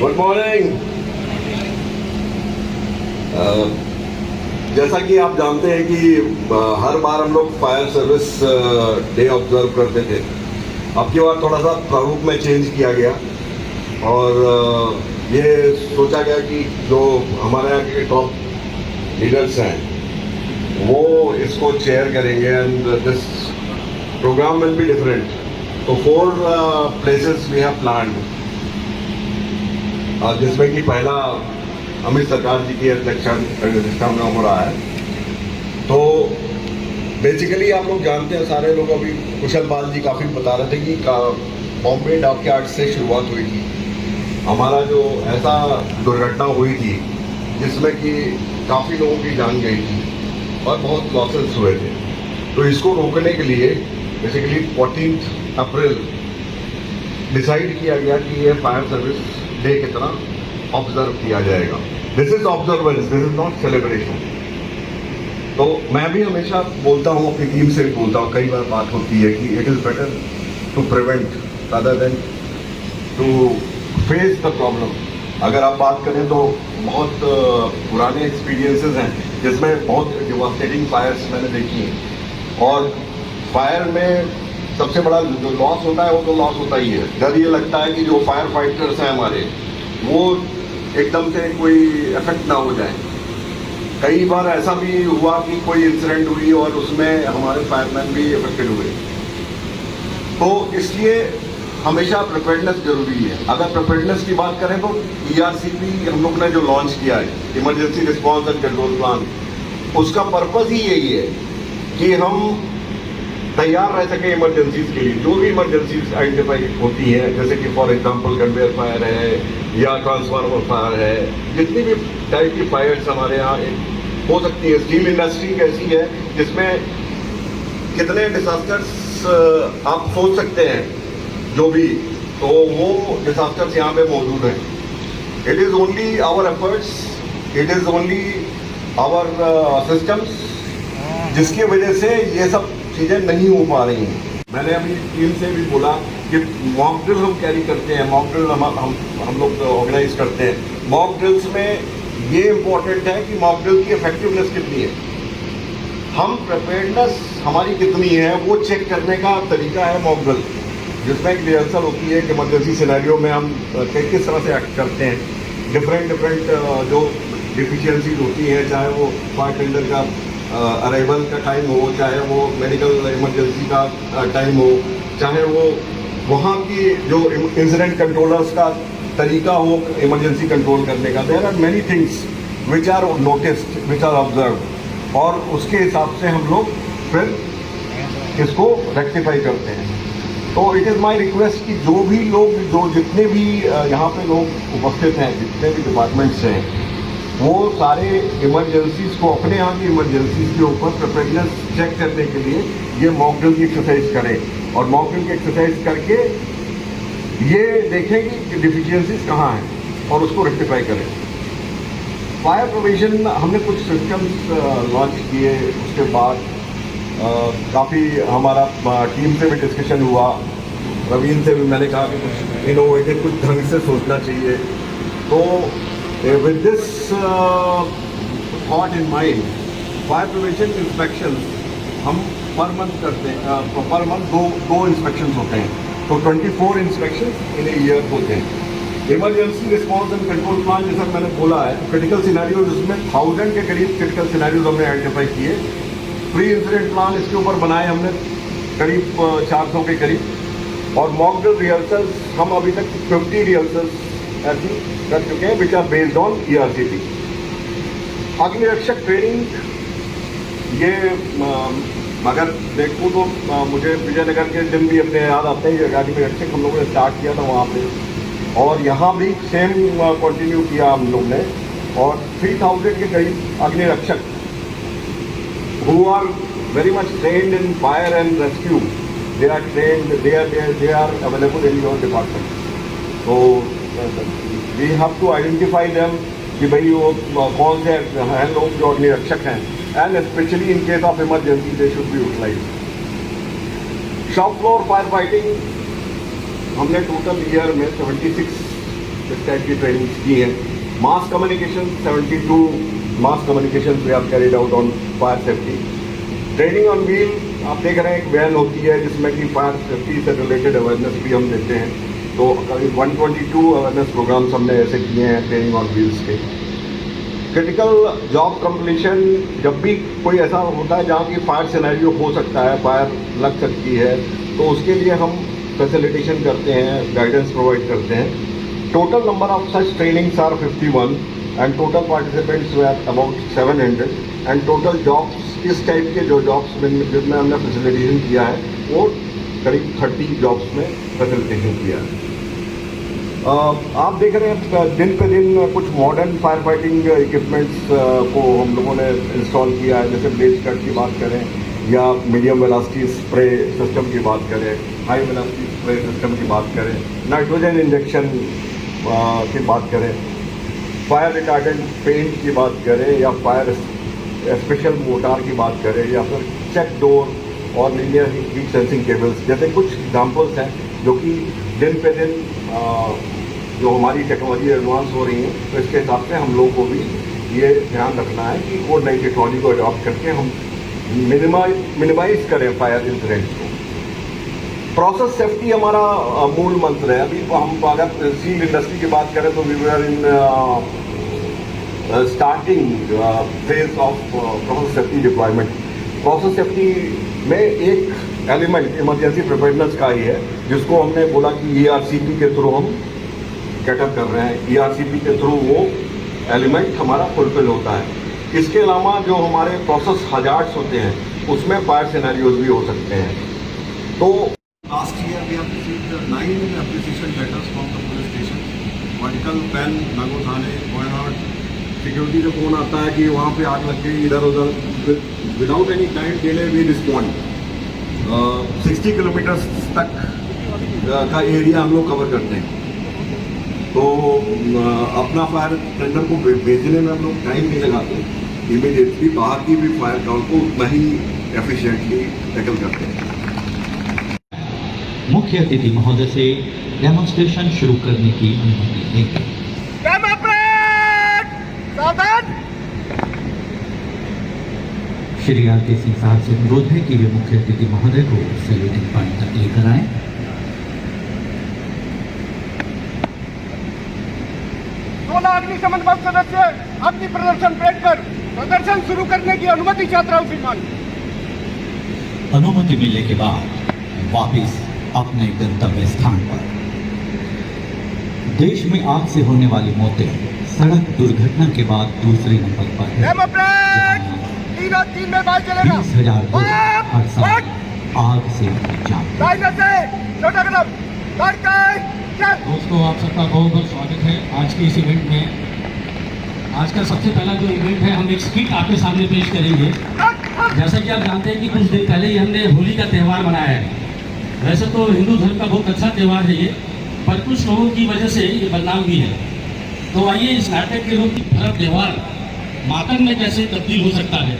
Good morning. जैसा कि आप जानते हैं कि हर बार हम लोग फायर सर्विस डे ऑब्जर्व करते थे। अब की बार थोड़ा सा प्रारूप में चेंज किया गया और ये सोचा गया कि जो हमारे यहाँ के टॉप लीडर्स हैं वो इसको चेयर करेंगे and this program will be different. तो 4 प्लेसेस वी हैव प्लान्ड, जिसमें कि पहला अमित सरकार जी की अध्यक्षता में हो रहा है। तो बेसिकली आप लोग जानते हैं, सारे लोग, अभी कुशल पाल जी काफ़ी बता रहे थे कि बॉम्बे डॉकयार्ड से शुरुआत हुई थी। हमारा जो ऐसा दुर्घटना हुई थी जिसमें कि काफ़ी लोगों की जान गई थी और बहुत लॉसेस हुए थे। तो इसको रोकने के लिए बेसिकली 14 अप्रैल डिसाइड किया गया कि ये फायर सर्विस डे की तरह ऑब्जर्व किया जाएगा। This is observance, this is not celebration. तो मैं भी हमेशा बोलता हूँ, अपनी टीम से भी बोलता हूँ, कई बार बात होती है कि it is better to prevent rather than to face the problem. अगर आप बात करें तो बहुत पुराने एक्सपीरियंसेस हैं जिसमें बहुत डिवास्टेटिंग फायर्स मैंने देखी हैं, और फायर में सबसे बड़ा जो लॉस होता है वो तो लॉस होता ही है। डर ये लगता है कि जो फायर फाइटर्स हैं हमारे, वो एकदम से कोई इफेक्ट ना हो जाए। कई बार ऐसा भी हुआ कि कोई इंसिडेंट हुई और उसमें हमारे फायरमैन भी इफेक्टेड हुए। तो इसलिए हमेशा प्रिपेयर्डनेस जरूरी है। अगर प्रिपेयर्डनेस की बात करें तो ERCP हम लोग ने जो लॉन्च किया है, emergency response and control plan, उसका पर्पज ही यही है कि हम तैयार रह सके इमरजेंसीज के लिए। जो भी इमरजेंसीज आइडेंटिफाई होती हैं, जैसे कि फॉर एग्जांपल कन्वेयर फायर है या ट्रांसफार्मर फायर है, जितनी भी टाइप की फायर्स हमारे यहाँ हो सकती है। स्टील इंडस्ट्री ऐसी है जिसमें कितने डिजास्टर्स आप सोच सकते हैं, जो भी, तो वो डिजास्टर्स यहाँ पे मौजूद हैं। It is only our efforts, it is only our systems जिसकी वजह से ये सब चीज़ें नहीं हो पा रही हैं। मैंने अभी टीम से भी बोला कि मॉक ड्रिल हम कैरी करते हैं, मॉक ड्रिल हम लोग ऑर्गेनाइज करते हैं। मॉक ड्रिल्स में ये इम्पोर्टेंट है कि मॉक ड्रिल की इफेक्टिवनेस कितनी है, हम प्रिपेयर्डनेस हमारी कितनी है, वो चेक करने का तरीका है मॉक ड्रिल, जिसमें एक रिहर्सल होती है कि इमरजेंसी सिनेरियो में हम किस तरह से एक्ट करते हैं। डिफरेंट जो डिफिशियंसीज होती हैं, चाहे वो फायर टेंडर का अराइवल का टाइम हो, चाहे वो मेडिकल इमरजेंसी का टाइम हो, चाहे वो वहाँ की जो इंसिडेंट कंट्रोलर्स का तरीका हो इमरजेंसी कंट्रोल करने का। There are many things which are noticed, which are observe, और उसके हिसाब से हम लोग फिर इसको रेक्टिफाई करते हैं। तो इट इज़ माई रिक्वेस्ट कि जो भी लोग, जो जितने भी यहाँ पे लोग उपस्थित हैं, जितने भी डिपार्टमेंट्स हैं, वो सारे इमरजेंसीज को, अपने यहाँ की इमरजेंसीज के ऊपर प्रिपेयर्डनेस चेक करने के लिए ये मॉक ड्रिल की एक्सरसाइज करें, और मॉक ड्रिल की एक्सरसाइज करके ये देखें कि डिफिशियंसीज कहाँ हैं और उसको रेक्टिफाई करें। फायर प्रोविजन हमने कुछ सिस्टम्स लॉन्च किए, उसके बाद काफ़ी हमारा टीम से भी डिस्कशन हुआ, रवीन से भी मैंने कहा कि कुछ इनोवेटिव, कुछ ढंग से सोचना चाहिए। तो with this thought in mind, fire prevention inspections हम पर मंथ करते हैं। पर मंथ दो इंस्पेक्शंस होते हैं, तो 24 इंस्पेक्शंस इन ए ईयर होते हैं। Emergency response and control plan, जैसा मैंने बोला है, क्रिटिकल सिनेरियोज, जिसमें 1000 के करीब क्रिटिकल सिनेरियोज हमने आइडेंटिफाई किए। प्री इंसिडेंट प्लान इसके ऊपर बनाए हमने करीब 400 के करीब, और मॉक ड्रिल रिहर्सल्स हम अभी तक 50 रिहर्सल्स ऐसी कर चुके हैं, which are based on ERCP। अग्निरक्षक ट्रेनिंग, ये अगर देखूँ तो मुझे विजयनगर के दिन भी अपने याद आते हैं। अग्निरक्षक हम लोगों ने स्टार्ट किया था वहाँ पे, और यहाँ भी सेम कंटिन्यू किया हम लोग ने, और 3000 के करीब अग्निरक्षक who are very much trained in fire and rescue, they are trained, they are available in your department. So we have to identify them कि भाई वो कौन से हैं लोग जो अग्निरक्षक हैं, and specially in case of emergency they should be utilized. Shop floor fire fighting हमने टोटल ईयर में 76 इस टाइप की ट्रेनिंग की है। Mass communication 72 mass communication we have carried out on fire safety. Training on wheel आप देख रहे हैं, एक वैन होती है जिसमें कि फायर सेफ्टी से रिलेटेड अवेयरनेस भी हम देते हैं। तो करीब 122 अवेयरनेस प्रोग्राम्स हमने ऐसे किए हैं ट्रेनिंग ऑन व्हील्स के। क्रिटिकल जॉब कंप्लीशन, जब भी कोई ऐसा होता है जहाँ की फायर सिनेरियो हो सकता है, फायर लग सकती है, तो उसके लिए हम फैसिलिटेशन करते हैं, गाइडेंस प्रोवाइड करते हैं। Total number of such trainings are 51 and total participants were about 700 and total jobs इस टाइप के जो जॉब्स जिनमें हमने फैसिलिटेशन किया है वो करीब 30 जॉब्स में फैसिलिटेशन किया है। आप देख रहे हैं दिन पे दिन कुछ मॉडर्न फायर फाइटिंग इक्विपमेंट्स को हम लोगों ने इंस्टॉल किया है। जैसे ब्लेज कट की बात करें या मीडियम वेलोसिटी स्प्रे सिस्टम की बात करें, हाई वेलोसिटी स्प्रे सिस्टम की बात करें, नाइट्रोजन इंजेक्शन की बात करें, फायर रिटार्डेंट पेंट की बात करें या फायर स्पेशल मोटार की बात करें या फिर चेक डोर और लीनियर हीट सेंसिंग केबल्स जैसे कुछ एग्जाम्पल्स हैं जो कि दिन पे दिन जो हमारी टेक्नोलॉजी एडवांस हो रही है, तो इसके हिसाब से हम लोगों को भी ये ध्यान रखना है कि वो नई टेक्नोलॉजी को अडॉप्ट करके हम मिनिमाइज करें फायर इंसिडेंट्स को। प्रोसेस सेफ्टी हमारा मूल मंत्र है। अभी हम अगर स्टील इंडस्ट्री की बात करें तो we were in starting phase of process safety deployment. Process safety में एक एलिमेंट इमरजेंसी प्रिपेयर्डनेस का ही है जिसको हमने बोला कि ERCP के थ्रू हम कैटअप कर रहे हैं। ERCP के थ्रू वो एलिमेंट हमारा फुलफिल होता है। इसके अलावा जो हमारे प्रोसेस हजार्ड्स होते हैं उसमें फायर सिनेरियोज भी हो सकते हैं। तो last year we have received 9 appreciation letters from the police station, vertical, पेन, नागो थाने, वायनाड। सिक्योरिटी का फोन आता है कि वहाँ पे आग लग गई इधर उधर, without any time delay we respond. 60 kilometre तक का एरिया हम लोग कवर करते हैं। तो अपना फायर टेंडर को भेजने में हम लोग टाइम नहीं लगाते, इमीडिएटली बाहर की भी फायर ग्राउंड को उतना ही एफिशिएंटली टैकल करते हैं। मुख्य अतिथि महोदय से डेमोन्स्ट्रेशन शुरू करने की अनुमति देंगे। श्री आरके सिंह साहब से अनुरोध है कि वे मुख्य अतिथि महोदय को सैल्यूटिंग पॉइंट तक लेकर आए। अग्निशमन बल सदस्य अपनी प्रदर्शन परेड पर प्रदर्शन शुरू करने की अनुमति छात्रा श्रीमान। अनुमति मिलने के बाद वापस अपने गंतव्य स्थान पर। देश में आग से होने वाली मौतें सड़क दुर्घटना के बाद दूसरे नंबर पर है। 20,000 लोग हर साल आग से दोस्तों, आप सबका बहुत बहुत स्वागत है आज के इस इवेंट में। आज का सबसे पहला जो इवेंट है, हम एक स्किट आपके सामने पेश करेंगे। जैसा कि आप जानते हैं कि कुछ दिन पहले ही हमने होली का त्यौहार मनाया है। वैसे तो हिंदू धर्म का बहुत अच्छा त्यौहार है ये, पर कुछ लोगों की वजह से ये बदनाम भी है। तो आइए इस नाटक के लोग हर त्यौहार मातम में कैसे तब्दील हो सकता है।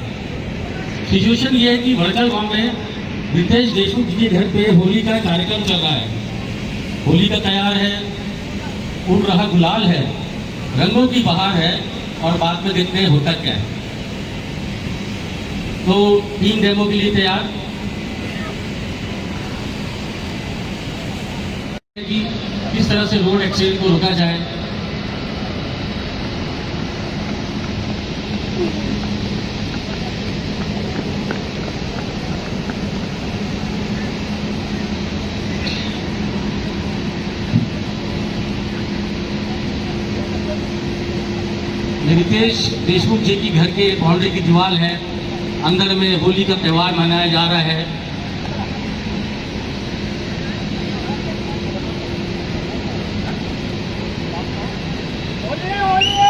सिचुएशन ये है कि वर्चल गांव में रितेश देशमुख जी के घर पे होली का कार्यक्रम चल रहा है। होली का तैयार है, उड़ रहा गुलाल है, रंगों की बहार है और बाद में देखते हैं होता क्या है। तो टीम डेमो के लिए तैयार कि किस तरह से रोड एक्सीडेंट को रोका जाए। रितेश देशमुख जी की घर के बाउंड्री की दीवार है, अंदर में होली का त्यौहार मनाया जा रहा है।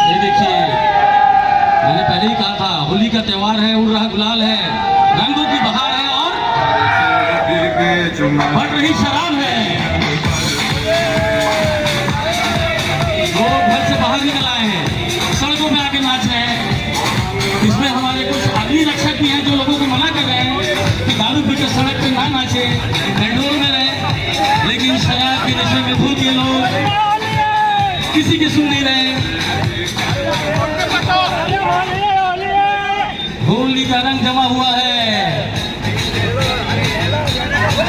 ये देखिए, मैंने पहले ही कहा था होली का त्यौहार है, उड़ रहा गुलाल है, रंगों की बहार है और बढ़ रही शराब है। लोग घर से बाहर निकल आए हैं, सड़कों पे आके नाच रहे हैं। इसमें हमारे कुछ अग्नि रक्षक भी हैं जो लोगों को मना कर रहे हैं कि दारू पीकर सड़क पे ना नाचे, कंट्रोल में रहे। लेकिन शराब के नशे में धूत ये लोग किसी किसी की सुन नहीं रहे। होली का रंग जमा हुआ है,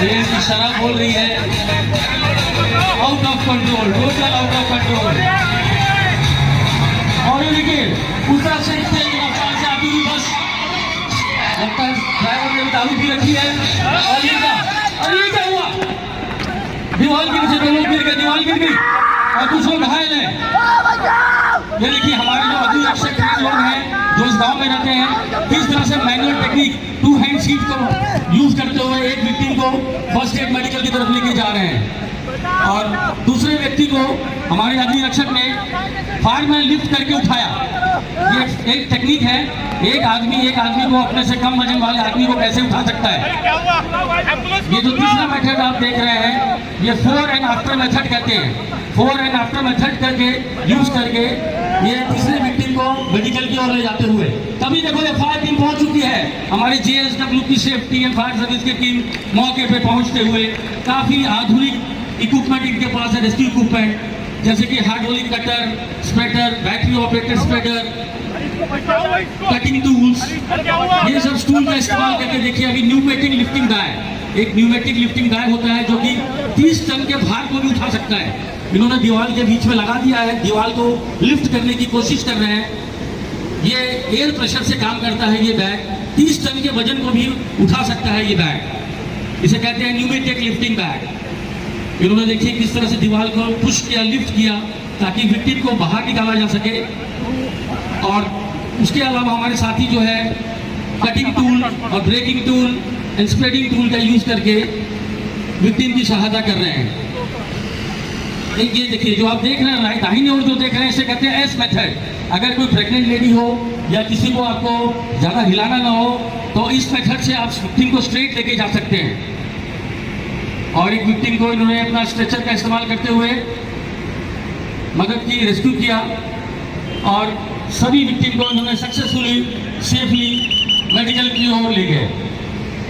ये की शराब बोल रही है, out of control, total out of control. और ये देखिए उत्तरा से रफ्तार से आती हुई बस, लगता है ड्राइवर ने दारू पी रखी है। और ये क्या हुआ, दीवार गिर से दो लोग गिर गए, दीवार गिर गई और कुछ लोग घायल हैं। ये देखिए हमारे जो अग्नि रक्षक लोग हैं जो इस गांव में रहते हैं, किस तरह से मैनुअल टेक्निक 2 हैंड शीट को यूज करते हुए एक विक्टिम को फर्स्ट एड मेडिकल की तरफ लेके जा रहे हैं और दूसरे व्यक्ति को हमारे अग्नि रक्षक ने फायरमैन लिफ्ट करके उठाया। ये एक टेक्निक है, एक आदमी को अपने से कम वजन वाले आदमी को कैसे उठा सकता है। ये जो तीसरा मेथड आप देख रहे हैं, ये 4 एंड आफ्टर मेथड कहते हैं। 4 एंड आफ्टर मेथड करके यूज करके ये तीसरे विक्टिम को मेडिकल की ओर ले जाते हुए, तभी देखो ये फायर टीम पहुंच चुकी है। हमारे JSW की सेफ्टी एंड फायर सर्विस की टीम मौके पे पहुंचते हुए, काफी आधुनिक इक्विपमेंट इनके पास है, रेस्क्यू इक्विपमेंट जैसे कि hydraulic cutter, spreader, battery operated spreader, cutting tools, ये सब टूल का इस्तेमाल करके देखिए। अभी न्यूमेटिक लिफ्टिंग बैग, एक न्यूमेटिक लिफ्टिंग बैग होता है जो कि 30 टन के भार को भी उठा सकता है। इन्होंने दीवार के बीच में लगा दिया है, दीवार को लिफ्ट करने की कोशिश कर रहे हैं। ये एयर प्रेशर से काम करता है। ये बैग 30 टन के वजन को भी उठा सकता है। ये बैग, इसे कहते हैं न्यूमेटिक लिफ्टिंग बैग। इन्होंने देखिए किस तरह से दीवार को पुश किया, लिफ्ट किया ताकि विक्टिम को बाहर निकाला जा सके। और उसके अलावा हमारे साथी जो है कटिंग टूल और breaking tool and spreading tool का यूज करके विक्टिम की सहायता कर रहे हैं। ये देखिए जो आप देख रहे हैं दाहिनी ओर जो देख रहे हैं, इसे कहते हैं एस मेथड। अगर कोई प्रेग्नेंट लेडी हो या किसी को आपको ज़्यादा हिलाना ना हो तो इस मेथड से आप विक्टिम को स्ट्रेट लेके जा सकते हैं। और एक विक्टिम को इन्होंने अपना स्ट्रेचर का इस्तेमाल करते हुए मदद की, रेस्क्यू किया और सभी विक्टिम को इन्होंने सक्सेसफुली सेफली मेडिकल की ओर ले गए।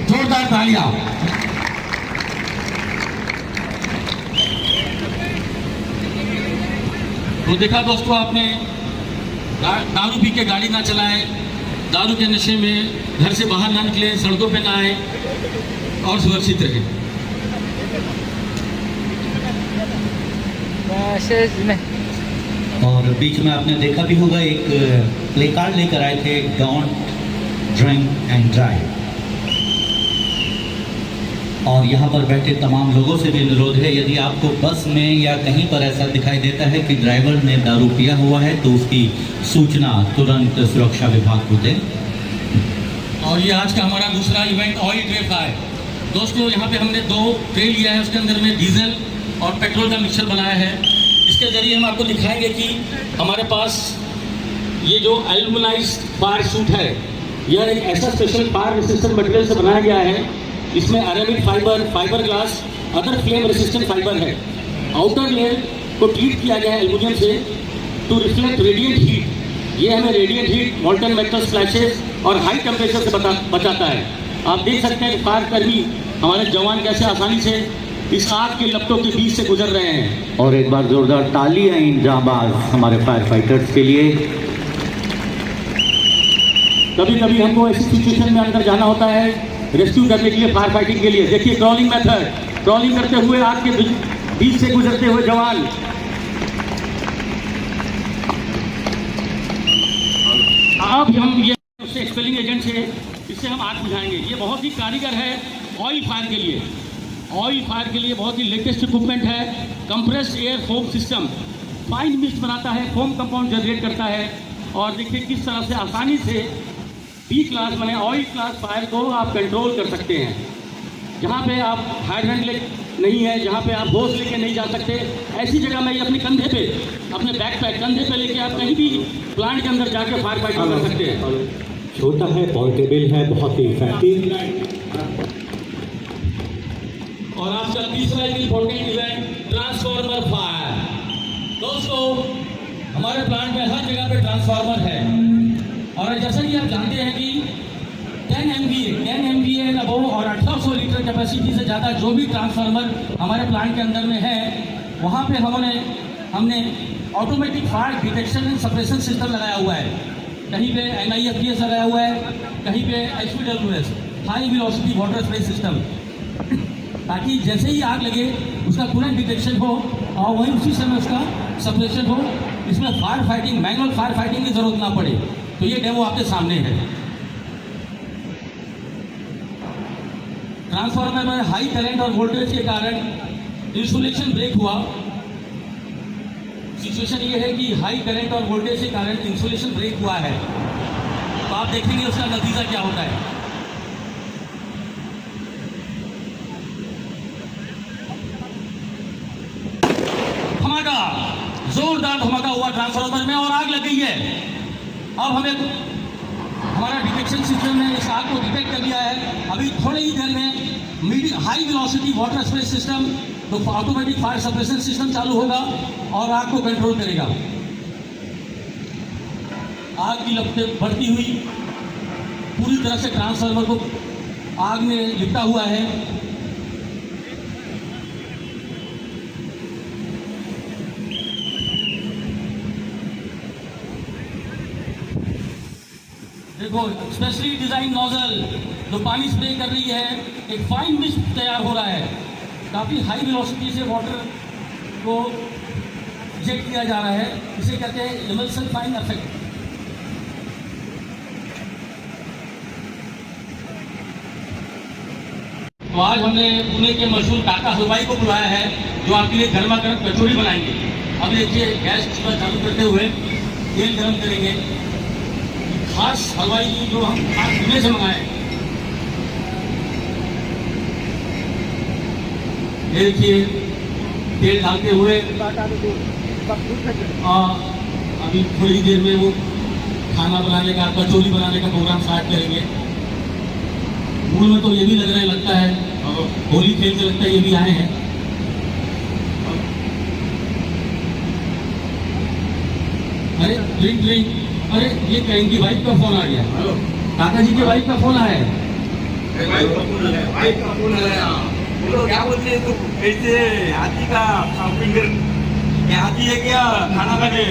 जोरदार तालियां। तो देखा दोस्तों आपने, दारू पी के गाड़ी ना चलाएं, दारू के नशे में घर से बाहर ना निकलें, सड़कों पे ना आए और सुरक्षित रहें। और बीच में आपने देखा भी होगा एक प्ले कार्ड लेकर आए थे, डोंट ड्रिंक एंड ड्राइव। और यहाँ पर बैठे तमाम लोगों से भी अनुरोध है, यदि आपको बस में या कहीं पर ऐसा दिखाई देता है कि ड्राइवर ने दारू पिया हुआ है तो उसकी सूचना तुरंत सुरक्षा विभाग को दें। और ये आज का हमारा दूसरा इवेंट ऑयल ट्रे का है। दोस्तों यहाँ पे हमने 2 ट्रे लिया है, उसके अंदर में डीजल और पेट्रोल का मिक्सचर बनाया है। इसके ज़रिए हम आपको दिखाएंगे कि हमारे पास ये जो एल्यूमिनाइज्ड फायर सूट है, यह एक ऐसा स्पेशल फायर रेसिस्टेंट मटेरियल से बनाया गया है। इसमें Arabic fibre, fibre glass, other flame resistant fibre है। आउटर लेयर को ट्रीट किया गया है एल्यूमिनियम से टू रिफ्लेक्ट रेडिएंट हीट। ये हमें रेडिएंट हीट, मॉल्टन मेटल स्प्लैशेस और हाई टेम्परेचर से बचाता है। आप देख सकते हैं कि फायर कर्मी हमारे जवान कैसे आसानी से इस आग के लपटों के बीच से गुजर रहे हैं। और एक बार जोरदार ताली है इन जांबाज हमारे फायर फाइटर्स के लिए। कभी कभी हमको ऐसी सिचुएशन में अंदर जाना होता है रेस्क्यू करने के लिए, फायर फाइटिंग के लिए। देखिए क्रॉलिंग मेथड, क्रॉलिंग करते हुए आग के बीच से गुजरते हुए जवान। अब हम ये एक्सपेलिंग एजेंट से इससे हम आग बुझाएंगे। ये बहुत ही कारीगर है ऑयल फायर के लिए। ऑयल फायर के लिए बहुत ही लेटेस्ट इक्विपमेंट है। Compressed air foam system fine mist बनाता है, फोम कंपाउंड जनरेट करता है। और देखिए किस तरह से आसानी से बी क्लास माने ऑयल क्लास फायर को आप कंट्रोल कर सकते हैं। जहाँ पे आप हाइड्रेंट नहीं है, जहाँ पे आप होस लेके नहीं जा सकते, ऐसी जगह में ये अपने कंधे पे, अपने बैकपैक कंधे पे लेके आप कहीं भी प्लांट के अंदर जाके फायर फाइटिंग कर सकते हैं। छोटा है, पोर्टेबल है, बहुत ही इफेक्टिव। और आज का तीसरा इम्पोर्टेंट इवेंट ट्रांसफार्मर फायर। दोस्तों हमारे प्लांट में हर जगह पे ट्रांसफार्मर है और जैसा कि आप जानते हैं कि 10 MVA अबव और 1800 लीटर कैपेसिटी से ज़्यादा जो भी ट्रांसफार्मर हमारे प्लांट के अंदर में है, वहाँ पे हमने automatic fire detection and suppression system लगाया हुआ है। कहीं पे NIFTS लगाया हुआ है, कहीं पे HVWS high velocity water spray system, ताकि जैसे ही आग लगे उसका तुरंत डिटेक्शन हो और वहीं उसी समय उसका सप्रेशन हो। इसमें fire fighting, manual fire fighting की जरूरत ना पड़े। तो ये डेमो आपके सामने है। ट्रांसफार्मर में हाई करंट और वोल्टेज के कारण इंसुलेशन ब्रेक हुआ। सिचुएशन ये है कि हाई करंट और वोल्टेज के कारण इंसुलेशन ब्रेक हुआ है। तो आप देखेंगे उसका नतीजा क्या होता है। धमाका, जोरदार धमाका हुआ ट्रांसफार्मर में और आग लग गई है। अब हमें हमारा डिटेक्शन सिस्टम ने इस आग को डिटेक्ट कर लिया है। अभी थोड़ी ही देर में medium high velocity water spray system, तो ऑटोमेटिक फायर सप्रेशन सिस्टम चालू होगा और आग को कंट्रोल करेगा। आग की लपटें बढ़ती हुई पूरी तरह से ट्रांसफार्मर को आग में लिपटा हुआ है। देखो, स्पेशली डिजाइन नोजल जो पानी स्प्रे कर रही है, एक फाइन मिस्ट तैयार हो रहा है। काफ़ी हाई वेलोसिटी से वाटर को इंजेक्ट किया जा रहा है। इसे कहते हैं इमल्सन फाइन इफेक्ट। तो आज हमने पुणे के मशहूर काका हलवाई को बुलाया है, जो आपके लिए गर्मा गर्म कचौड़ी बनाएंगे। अब देखिए, गैस चूल्हा चालू करते हुए तेल गर्म करेंगे। खास हलवाई जो हम खास पुणे से मंगाए। देखिए, तेल डालते हुए अभी थोड़ी देर में वो खाना बनाने का, कचौरी बनाने का प्रोग्राम स्टार्ट करेंगे। मूल में तो ये भी लगता है होली खेलते लगता है ये भी आए हैं। अरे ड्रिंक ड्रिंक, अरे ये कहीं की वाइफ का फोन आ गया। काका जी के वाइफ का फोन आया है। वाइफ का फोन आया। बोलो क्या बोलते हैं तुम? कैसे हाथी का शॉपिंग कर? क्या हाथी है क्या? खाना खाने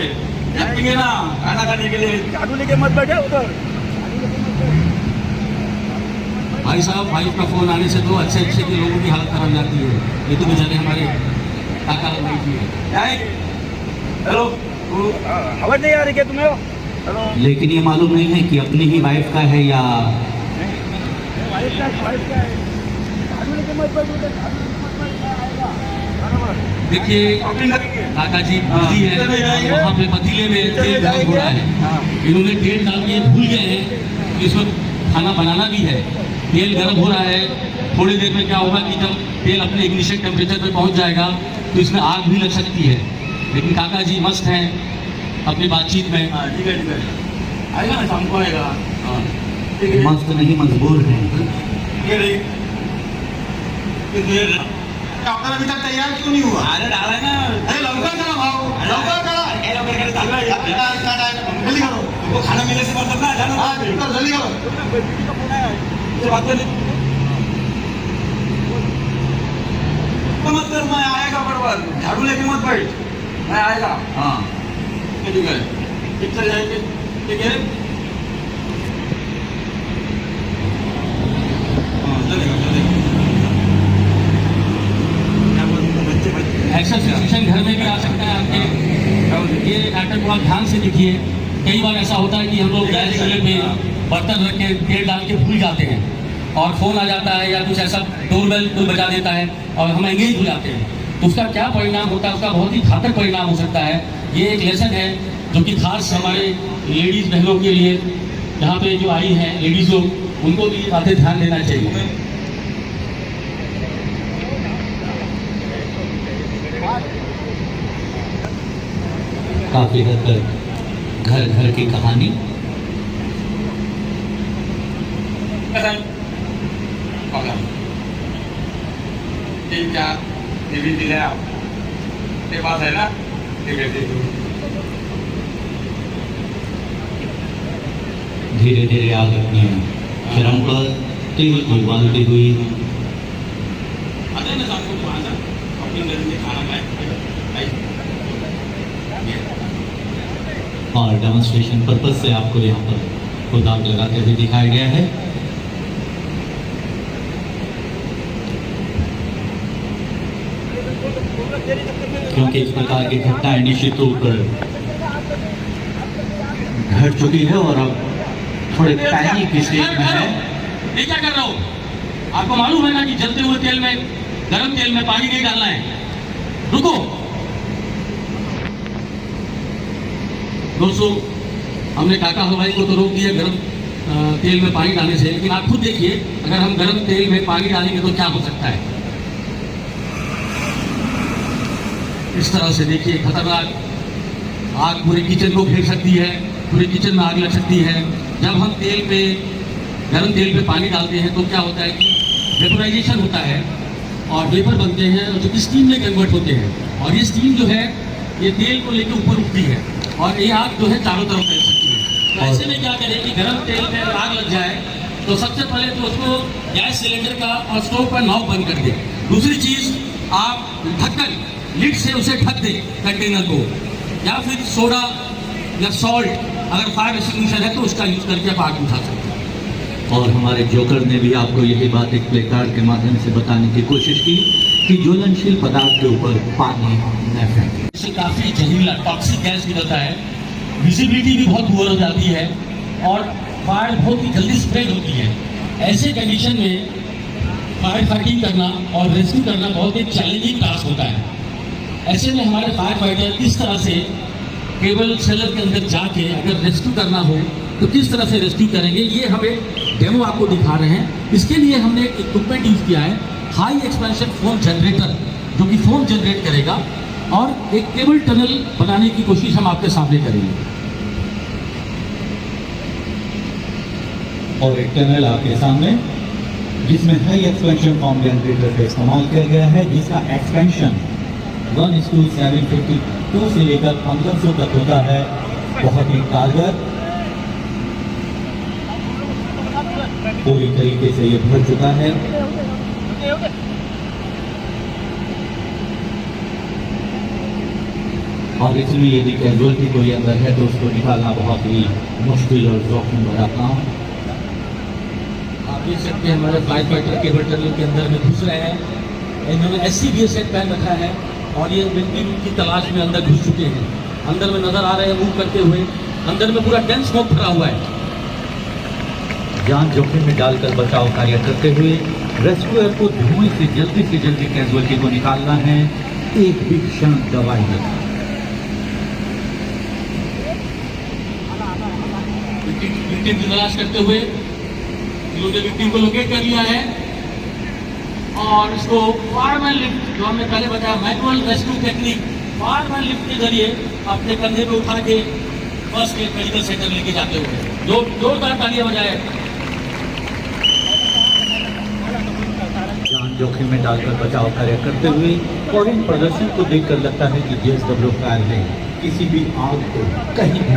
जाएंगे ना, खाना खाने के लिए। झाड़ू लेके मत बैठे उधर। भाई साहब, वाइफ का फोन आने से तो अच्छे अच्छे के लोगों की हालत खराब जाती है। ये तो बेचारे हमारे काका हलवाई जी है। हेलो, आवाज नहीं आ रही क्या तुम्हें? हेलो, लेकिन ये मालूम नहीं है कि अपनी ही वाइफ का है या वाइफ का है। झाड़ू लेके मत बैठो उधर, झाड़ू लेके मत बैठ, आएगा बराबर। देखिए, काका जी बिजी है, वहाँ पे पतीले में तेल गर्म हो रहा है। इन्होंने तेल डाल के भूल गए हैं, इस वक्त खाना बनाना भी है। तेल गर्म हो रहा है। थोड़ी देर में क्या होगा कि जब तेल अपने इग्निशन टेम्परेचर पे पहुंच जाएगा तो इसमें आग भी लग सकती है। लेकिन काका जी मस्त हैं अपनी बातचीत में। ठीक है, ठीक है, आएगा ना, शाम को आएगा। ठीक है, मस्त नहीं मजबूर है। डॉक्टर अभी तक तैयार क्यों नहीं हुआ? अरे डाला है ना। अरे लवकर करा भाव, लवकर करा। लवकर करा, जल्दी करो। वो खाना मिलने से मतलब ना, जानो जल्दी करो। बात कर मत कर, मैं आएगा बराबर। झाड़ू लेके मत बैठ, मैं आएगा। हाँ ठीक है, ठीक चल जाएंगे। ठीक है, हाँ चलेगा चलेगा। ऐसा सिचुएशन घर में भी आ सकता है आपके। ये नाटक को आप ध्यान से देखिए। कई बार ऐसा होता है कि हम लोग गैस चूल्हे पे बर्तन रख के तेल डाल के भूल जाते हैं और फ़ोन आ जाता है या कुछ ऐसा डोरबेल कोई बजा देता है और हम एंगेज हो जाते हैं। तो उसका क्या परिणाम होता है? उसका बहुत ही घातक परिणाम हो सकता है। ये एक लेसन है जो कि खास हमारे लेडीज़ बहनों के लिए, यहाँ पे जो आई हैं लेडीज़ लोग, उनको भी ये बातें ध्यान देना चाहिए। काफी हद तक घर घर की कहानी। तीन चार टीवी दिले आप ते पास है ना? ठीक है, ठीक है। धीरे धीरे आग अपने चरम पर तेल को उबालती हुई आता है ना शाम को, वहाँ से शॉपिंग करेंगे, खाना खाएंगे। और डेमोन्स्ट्रेशन पर्पज से आपको यहाँ पर खुद आग लगाते हुए दिखाया गया है। क्योंकि इस प्रकार की घटनाएं निश्चित रूप पर घट चुकी है और अब थोड़े पैनिक की स्टेज में है। ये क्या कर रहा हो? आपको मालूम है ना कि जलते हुए तेल में, गर्म तेल में पानी नहीं डालना है। रुको दोस्तों, हमने काका हलवाई को तो रोक दिया गर्म तेल में पानी डालने से, लेकिन आप खुद देखिए अगर हम गर्म तेल में पानी डालेंगे तो क्या हो सकता है। इस तरह से देखिए खतरनाक आग पूरे किचन को घेर सकती है, पूरे किचन में आग लग सकती है। जब हम तेल पे, गर्म तेल पे पानी डालते हैं तो क्या होता है कि वेपोराइजेशन होता है और वेपर बनते हैं जो कि स्टीम में कन्वर्ट होते हैं, और ये स्टीम जो है ये तेल को लेकर ऊपर उठती है और ये आग जो है चारों तरफ फैल सकती है। तो ऐसे में क्या करें कि गर्म तेल में अगर आग लग जाए तो सबसे पहले तो उसको गैस सिलेंडर का और स्टोव का नॉब बंद कर दें। दूसरी चीज, आप ढक्कन लिड से उसे ढक दें कंटेनर को, या फिर सोडा या सॉल्ट अगर फायर एक्सटिंग्विशर है तो उसका यूज करके आप आग बुझा सकते हैं। और हमारे जोकर ने भी आपको यही बात एक प्ले कार्ड के माध्यम से बताने की कोशिश की कि ज्वलनशील पदार्थ के ऊपर पानी न फेंकें। इससे काफी जहरीला टॉक्सिक गैस निकलता है, विजिबिलिटी भी बहुत पुअर हो जाती है और फायर बहुत ही जल्दी स्प्रेड होती है। ऐसे कंडीशन में फायर फाइटिंग करना और रेस्क्यू करना बहुत एक चैलेंजिंग टास्क होता है। ऐसे में हमारे फायर फाइटर किस तरह से केबल सेलर के अंदर जाके अगर रेस्क्यू करना हो तो किस तरह से रेस्क्यू करेंगे, ये हम एक डेमो आपको दिखा रहे हैं। इसके लिए हमने एक इक्विपमेंट यूज किया है, हाई एक्सपेंशन फोम जनरेटर, जो कि फोम जनरेट करेगा, और एक केबल टनल बनाने की कोशिश हम आपके सामने करेंगे। और एक टनल आपके सामने जिसमें हाई एक्सपेंशन फॉर्म जनरेटर का इस्तेमाल किया गया है, जिसका एक्सपेंशन 1:752 से लेकर 1500 तक होता है। बहुत ही कारगर, पूरी तरीके से ये भर चुका है। और इसमें यदि कैजुअलिटी कोई अंदर है तो उसको निकालना बहुत ही मुश्किल और जोखिम भरा काम। आप देख सकते हैं हमारे फायर फाइटर केबल टनल के अंदर में घुस रहे हैं। इन्होंने SCBA सेट पहन रखा है और ये विक्टिम की तलाश में अंदर घुस चुके हैं। अंदर में नजर आ रहे हैं मूव करते हुए, अंदर में पूरा डेंस स्मोक भरा हुआ है। जान जोखिम में डालकर बचाव कार्य करते हुए रेस्क्यूअर को धुएं से जल्दी कैजुअलिटी को निकालना है, एक भी क्षण दवाई है। विक्टिम की तलाश करते हुए इन्होंने विक्टिम को लोकेट कर लिया है और इसको फायरमैन लिफ्ट, जो हमने पहले बताया manual rescue technique, fireman lift के जरिए अपने कंधे पे उठा के फर्स्ट एड मेडिकल सेंटर लेके जाते हुए जोरदार तालियां बजाए। जान जोखिम में डालकर बचाव कार्य करते हुए और इन प्रदर्शन को देखकर लगता है कि JSW फायर ने किसी भी आग को कहीं भी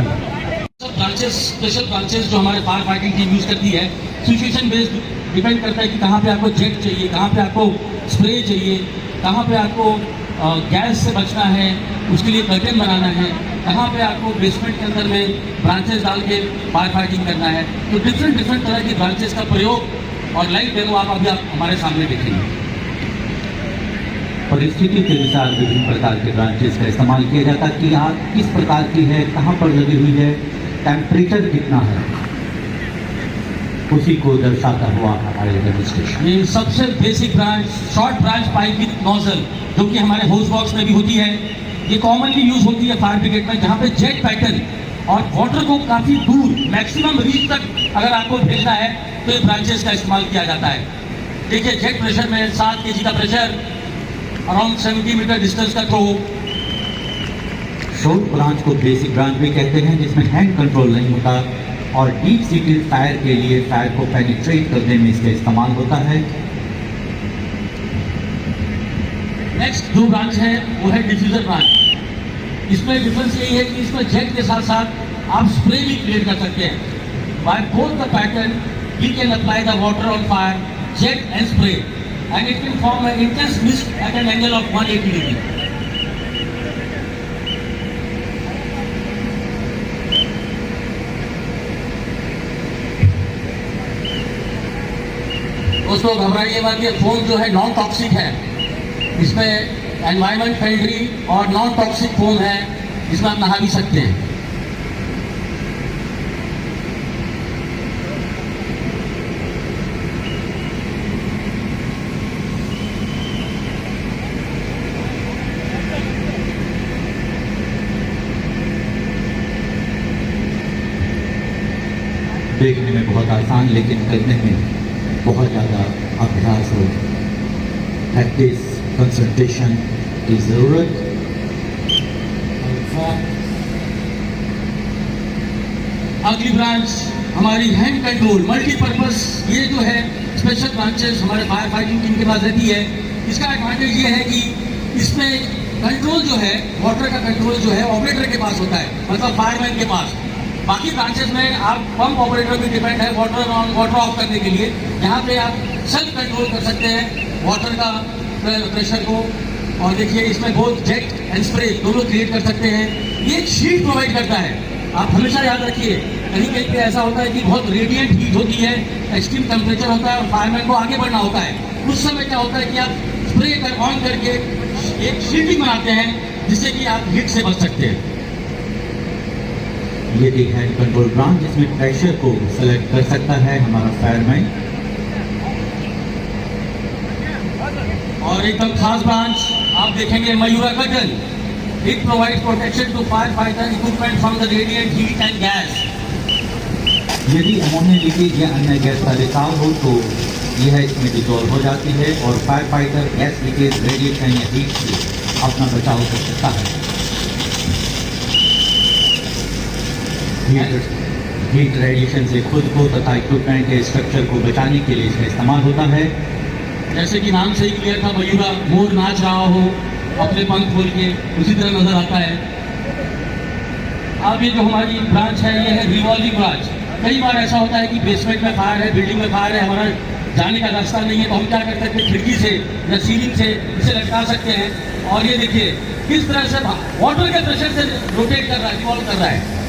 ब्रांचेस, स्पेशल ब्रांचेस जो हमारे फायर फाइटिंग टीम यूज करती है, सिचुएशन बेस्ड डिपेंड करता है कि कहाँ पे आपको जेट चाहिए, कहाँ पे आपको स्प्रे चाहिए, कहाँ पे आपको गैस से बचना है, उसके लिए कर्टेन बनाना है, कहाँ पे आपको बेसमेंट के अंदर में ब्रांचेस डाल के फायर फाइटिंग करना है। तो डिफरेंट तरह की ब्रांचेस का प्रयोग और लाइव डेमो आप अभी हमारे सामने देखेंगे। परिस्थिति के अनुसार विभिन्न प्रकार के ब्रांचेस का इस्तेमाल किया जाता है कि आग किस प्रकार की है, कहाँ पर लगी हुई है, टेम्परेचर कितना है, उसी को दर्शाता हुआ हमारे डेमोन्स्ट्रेशन। ये सबसे basic branch short branch pipe with nozzle, जो कि हमारे होस बॉक्स में भी होती है, ये कॉमनली यूज होती है फायर ब्रिगेड में, जहाँ पे जेट पैटर्न और वाटर को काफी दूर मैक्सिमम रीच तक अगर आपको भेजना है तो ये ब्रांचेस का इस्तेमाल किया जाता है। देखिए जेट प्रेशर में 7 kg का प्रेशर, अराउंड 70 मीटर डिस्टेंस का थ्रो। शॉर्ट ब्रांच को बेसिक ब्रांच भी कहते हैं, जिसमें हैंड कंट्रोल नहीं होता और डीप सीटेड फायर के लिए फायर को पेनिट्रेट करने में इसका इस्तेमाल होता है। नेक्स्ट जो ब्रांच है वो है डिफ्यूजर ब्रांच। इसमें डिफरेंस यही है कि इसमें जेट के साथ साथ आप स्प्रे भी क्रिएट कर सकते हैं। By both the pattern we can apply the water on fire, jet and spray, and it can form an intense mist at an angle of 180 degree. दोस्तों घबराइए मत, ये फोम जो है नॉन टॉक्सिक है, इसमें एनवायरमेंट फ्रेंडली और non toxic foam है, इसमें आप नहा भी सकते हैं। देखने में बहुत आसान लेकिन करने में बहुत ज़्यादा अभ्यास हो, प्रैक्टिस, कंसंट्रेशन की ज़रूरत। अगली ब्रांच हमारी हैंड कंट्रोल मल्टीपर्पज, ये जो है स्पेशल ब्रांचेस हमारे फायर फाइटिंग टीम के पास रहती है। इसका एडवांटेज ये है कि इसमें कंट्रोल जो है, वाटर का कंट्रोल जो है ऑपरेटर के पास होता है, मतलब फायरमैन के पास। बाकी ब्रांचेस में आप पंप ऑपरेटर पे डिपेंड है वाटर ऑन वाटर ऑफ करने के लिए। यहाँ पे आप सेल्फ कंट्रोल कर सकते हैं वाटर का प्रेशर को, और देखिए इसमें बोथ जेट एंड स्प्रे दोनों क्रिएट कर सकते हैं। ये एक शीट प्रोवाइड करता है। आप हमेशा याद रखिए, कहीं कहीं पे ऐसा होता है कि बहुत रेडिएंट हीट होती है, एक्सट्रीम टेम्परेचर होता है और फायरमैन को आगे बढ़ना होता है। उस समय क्या होता है कि आप स्प्रे कर ऑन करके एक शीटिंग बनाते हैं जिससे कि आप हीट से बच सकते हैं। ये एक हैंड कंट्रोल ब्रांच जिसमें प्रेशर को सेलेक्ट कर सकता है हमारा फायरमैन। और एकदम खास ब्रांच आप देखेंगे मयूरा curtain. It provide protection to fire fighter equipment from the radiant heat and gas. यदि अमोनिया लीकेज या अन्य गैस का रिसाव हो तो यह इसमें डिजोल्व हो जाती है और fire fighter gas leakage, radiation या हीट से अपना बचाव कर सकता है। हीट रेडिएशन से खुद को तथा इक्विपमेंट के स्ट्रक्चर को बचाने के लिए इसका इस्तेमाल होता है। जैसे कि नाम से ही क्लियर था, मयूरा मोर नाच रहा हो अपने पंख खोल के, उसी तरह नजर आता है। अब ये जो हमारी ब्रांच है ये है रिवॉल्विंग ब्रांच। कई बार ऐसा होता है कि बेसमेंट में फायर है, बिल्डिंग में फायर है, हमारा जाने का रास्ता नहीं है, तो हम क्या कर सकते हैं, खिड़की से या सीलिंग से इसे लटका सकते हैं। और ये देखिए किस तरह से वाटर के प्रेशर से रोटेट कर रहा है, रिवॉल्व कर रहा है।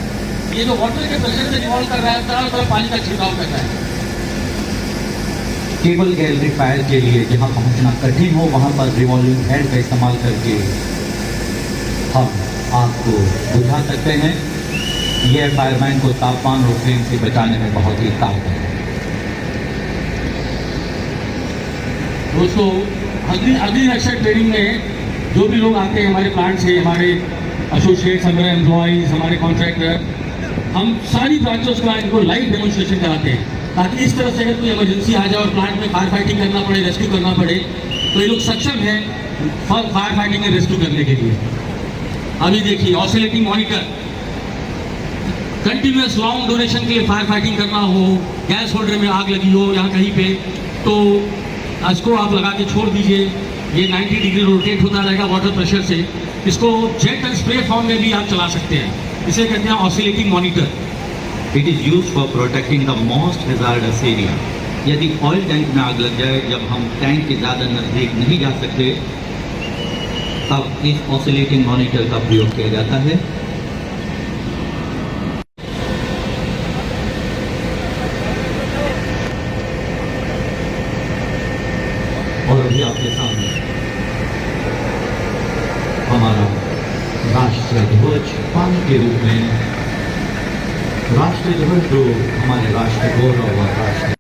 ये जो वाटर के प्रेशर से रिवॉल्व कर रहा है, चारों तरफ पानी का छिड़काव कर रहा है। केबल गैलरी फायर के लिए जहां पहुंचना कठिन हो वहां पर रिवॉल्विंग हेड का इस्तेमाल करके हम आग को बुझा सकते हैं। यह फायरमैन को तापमान और फ्लेम से बचाने में बहुत ही कारगर है। दोस्तों अग्नि रक्षा ट्रेनिंग में जो भी लोग आते हैं हमारे प्लांट से, हमारे एसोसिएट्स, हमारे एम्प्लॉयज़, हमारे कॉन्ट्रैक्टर, हम सारी ब्रांचेस को इनको लाइव डेमोन्स्ट्रेशन कराते हैं ताकि इस तरह से अगर कोई इमरजेंसी आ जाए और प्लांट में फायर फाइटिंग करना पड़े, रेस्क्यू करना पड़े, तो ये लोग सक्षम हैं फायर फाइटिंग में रेस्क्यू करने के लिए। अभी देखिए oscillating monitor, continuous long duration के लिए फायर फाइटिंग करना हो, गैस होल्डर में आग लगी हो यहाँ कहीं पे, तो इसको आप लगा के छोड़ दीजिए। ये 90 डिग्री रोटेट होता रहेगा वाटर प्रेशर से। इसको जेट एंड स्प्रे फॉर्म में भी आप चला सकते हैं। इसे कहते हैं oscillating monitor. It is use for protecting the most hazards area. यदि ऑयल टैंक में आग लग जाए, जब हम टैंक के ज़्यादा नज़दीक नहीं जा सकते, तब इस ऑसिलेटिंग मॉनिटर का प्रयोग किया जाता है। और अभी आपके सामने हमारा राष्ट्रीय ध्वज पानी के रूप में, राष्ट्रीय ध्वज जो हमारे राष्ट्र गौरव और राष्ट्र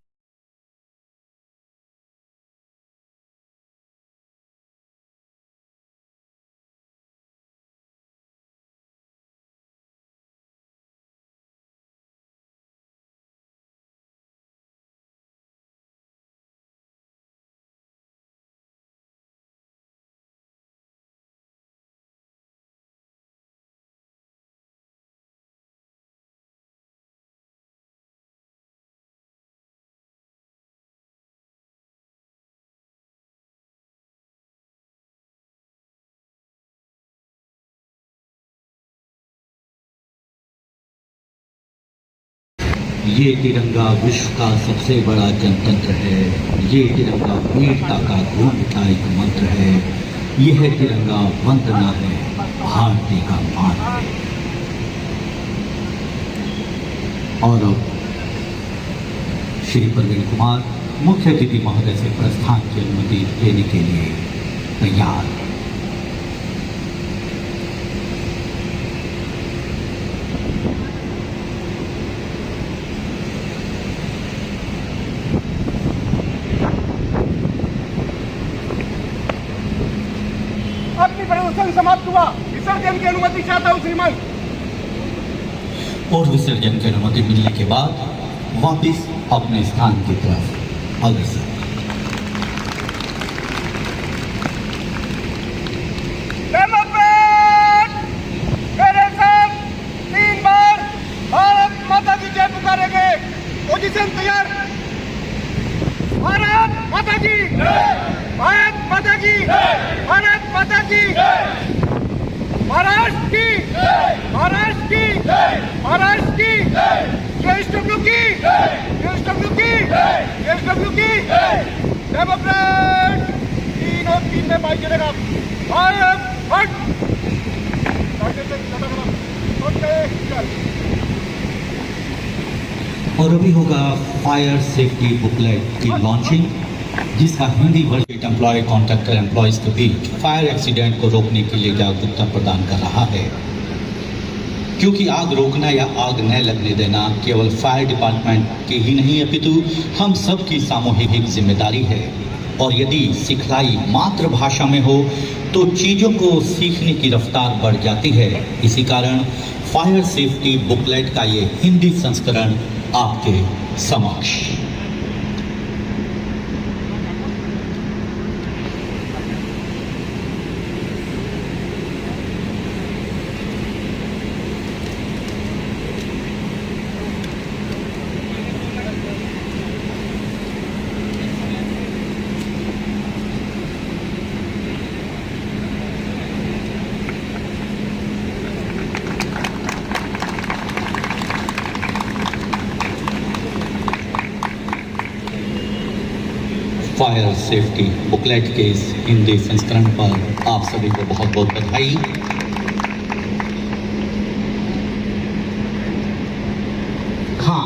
ये तिरंगा विश्व का सबसे बड़ा जनतंत्र है। ये तिरंगा वीरता का घूमता एक मंत्र है। यह तिरंगा वंदना है, भारतीय का मान है। और अब श्री प्रवीण कुमार मुख्य अतिथि महोदय से प्रस्थान की अनुमति देने के लिए तैयार। अपनी प्रदर्शन समाप्त हुआ, विसर्जन की अनुमति चाहता हूँ श्रीमान। और विसर्जन की अनुमति मिलने के बाद वापस अपने स्थान की तरफ अग्रसर। डेमोक्रेट मेरे साथ 3 बार भारत माता की जय पुकारेंगे। पोजीशन तैयार। भारत माता की, भारत माता की, भारत माता की, महाराष्ट्र की, महाराष्ट्र की, महाराष्ट्र की, जेएसडब्ल्यू की, जेएसडब्ल्यू की, जेएसडब्ल्यू की, डेमोक्रेट 3 और 3 में बाई चलेगा। भारत हट। और अभी होगा फायर सेफ्टी बुकलेट की लॉन्चिंग, जिसका Hindi version employ contractor employees के बीच फायर एक्सीडेंट को रोकने के लिए जागरूकता प्रदान कर रहा है। क्योंकि आग रोकना या आग न लगने देना केवल फायर डिपार्टमेंट की ही नहीं अपितु हम सब की सामूहिक जिम्मेदारी है। और यदि सिखलाई मातृभाषा में हो तो चीज़ों को सीखने की रफ्तार बढ़ जाती है। इसी कारण फायर सेफ्टी बुकलेट का ये हिंदी संस्करण आपके समक्ष। फायर सेफ्टी बुकलेट के इस हिंदी संस्करण पर आप सभी को बहुत बहुत बधाई। हाँ,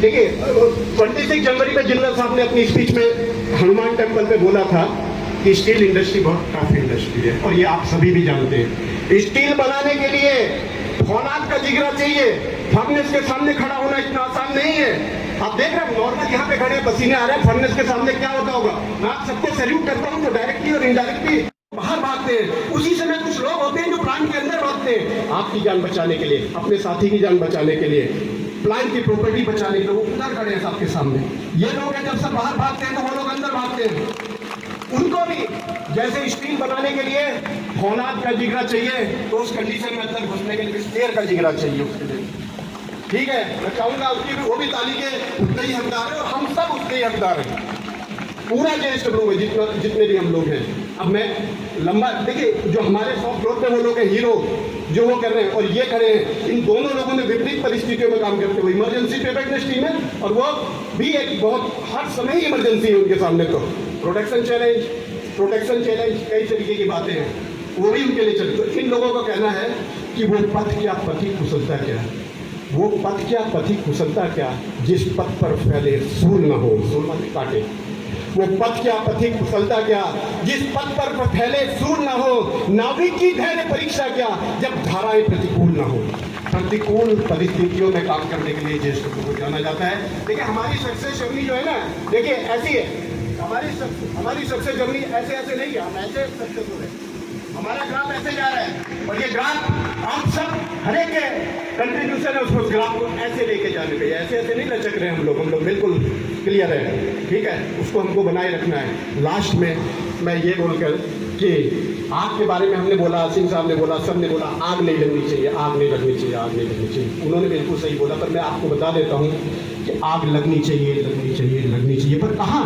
देखिए 26 जनवरी में जिंदल साहब ने अपनी स्पीच में हनुमान टेम्पल पे बोला था कि स्टील इंडस्ट्री बहुत टफ इंडस्ट्री है, और ये आप सभी भी जानते हैं। स्टील बनाने के लिए फौलाद का जिगरा चाहिए, फर्नेस के सामने खड़ा होना इतना आसान नहीं है। आप देख रहे हैं नॉर्मल यहाँ पे खड़े पसीने आ रहे हैं, फर्नेस के सामने क्या होता होगा। मैं आप सबको सैल्यूट करता हूँ जो डायरेक्टली और इनडायरेक्टली बाहर भागते हैं। उसी समय कुछ लोग होते हैं जो प्लांट के अंदर भागते हैं आपकी जान बचाने के लिए, अपने साथी की जान बचाने के लिए, प्लांट की प्रॉपर्टी बचाने के लिए। वो उधर खड़े हैं आपके सामने। ये लोग हैं जब सब बाहर भागते हैं तो वो लोग अंदर भागते हैं। उनको भी जैसे स्टील बनाने के लिए फौलाद का जिगरा चाहिए, तो उस कंडीशन में अंदर घुसने के लिए स्टेयर का जिगरा चाहिए उसके लिए। ठीक है, मैं चाहूंगा उसकी भी वो भी ताली के उतने ही हकदार है, और हम सब उतने ही हकदार हैं, पूरा JSW में जितने भी हम लोग हैं। अब मैं लंबा देखिए, जो हमारे 100 फ्लोर पे वो लोग हैं हीरो जो वो कर रहे हैं, और ये खड़े हैं। इन दोनों लोगों ने विपरीत परिस्थितियों में काम करते हुए, इमरजेंसी प्रिपेयर्डनेस टीम है, और वो भी एक बहुत हर समय ही इमरजेंसी है उनके सामने। तो प्रोटेक्शन चैलेंज कई तरीके की बातें हैं, वो भी उनके लिए चलती। तो इन लोगों का कहना है कि वो पथ क्या पथी कुशलता क्या, वो पथ क्या पथी कुशलता क्या, जिस पथ पर फैले सूल न हो, सूल मत काटे। वो पथ क्या पथिक कुशलता क्या, जिस पथ पर फैले सूर न हो, नाविक की धैर्य परीक्षा क्या, जब धाराएं प्रतिकूल न हो। प्रतिकूल परिस्थितियों में काम करने के लिए JSW को जाना जाता है। देखिए हमारी सक्सेस जर्नी जो है ना, देखिए ऐसी है, हमारी सक्सेस जर्नी ऐसे नहीं है, हम ऐसे सक्सेसफुल है। हमारा ग्राफ ऐसे जा रहा है, और ये ग्राफ आप सब हर एक कंट्रीब्यूशन है उसको ग्राफ को ऐसे लेके जाने पे, ऐसे नहीं लचक रहे हम लोग बिल्कुल क्लियर है। ठीक है, उसको हमको बनाए रखना है। लास्ट में मैं ये बोलकर कि आग के बारे में हमने बोला, सिंह साहब ने बोला, सब ने बोला आग नहीं लगनी चाहिए, आग नहीं लगनी चाहिए, आग नहीं लगनी चाहिए। उन्होंने बिल्कुल सही बोला, पर मैं आपको बता देता हूँ कि आग लगनी चाहिए, लगनी चाहिए, लगनी चाहिए, पर कहाँ।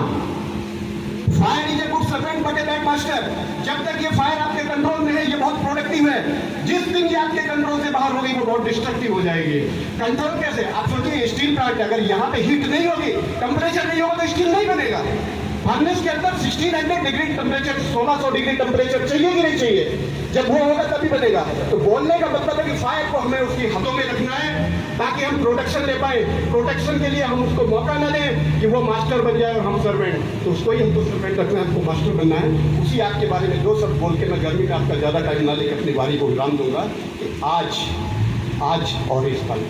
Fire is a good servant but a bad master. जब तक ये फायर आपके कंट्रोल में है ये बहुत प्रोडक्टिव है, जिस दिन ये आपके कंट्रोल से बाहर होगी वो बहुत डिस्ट्रक्टिव हो जाएगी। कंट्रोल कैसे, आप सोचिए स्टील प्लांट अगर यहाँ पे हीट नहीं होगी, टेम्परेचर नहीं होगा तो स्टील नहीं बनेगा। फर्नेस के अंदर 1600 डिग्री टेम्परेचर, 1600 डिग्री टेम्परेचर चाहिए कि नहीं चाहिए, जब वो होगा तभी बनेगा। तो बोलने का मतलब है कि फायर को हमें उसकी हदों में रखना है ताकि हम प्रोटेक्शन ले पाए। प्रोटेक्शन के लिए हम उसको मौका न दें कि वो मास्टर बन जाए और हम सर्वेंट, तो उसको ही हमको सर्वेंट रखना है, हमको मास्टर बनना है। उसी आग के बारे में दो शब्द बोल के मैं गर्मी में आपका ज़्यादा टाइम ना लेकर अपनी बारी को विराम दूंगा कि आज और इस पल,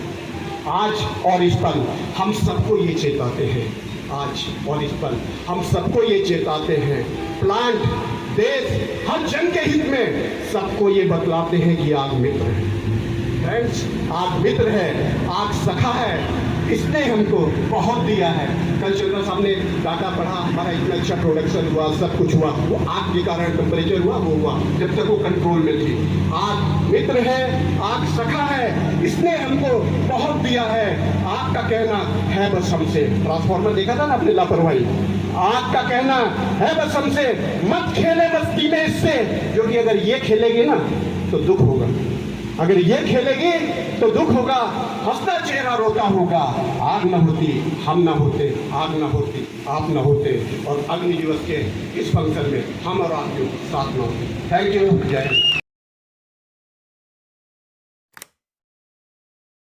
आज और इस पल हम सबको ये चेताते हैं, आज और इस पल हम सबको ये चेताते हैं, प्लांट, देश, हर जन के हित में सबको ये बतलाते हैं कि आग मित्र है। फ्रेंड्स, आग मित्र है, आग सखा है, इसने हमको बहुत दिया है। कल चंद्र साहब ने डाटा पढ़ा, हमारा इतना अच्छा प्रोडक्शन हुआ, सब कुछ हुआ, वो आग के कारण टेम्परेचर हुआ, वो हुआ जब तक वो कंट्रोल में थी। आग मित्र है, आग सखा है, इसने हमको बहुत दिया है। आग का कहना है बस हमसे, ट्रांसफार्मर देखा था ना आपने, लापरवाही। आग का कहना है बस हमसे, मत खेले मस्ती में इससे, क्योंकि अगर ये खेलेगी ना तो दुख होगा, अगर ये खेलेगी तो दुख होगा, हंसता चेहरा रोता होगा। आग न होती, हम न होते, आग न होती, आप न होते, और अग्नि दिवस के इस फंक्शन में हम और आप जो साथ न होते। थैंक यू, जय।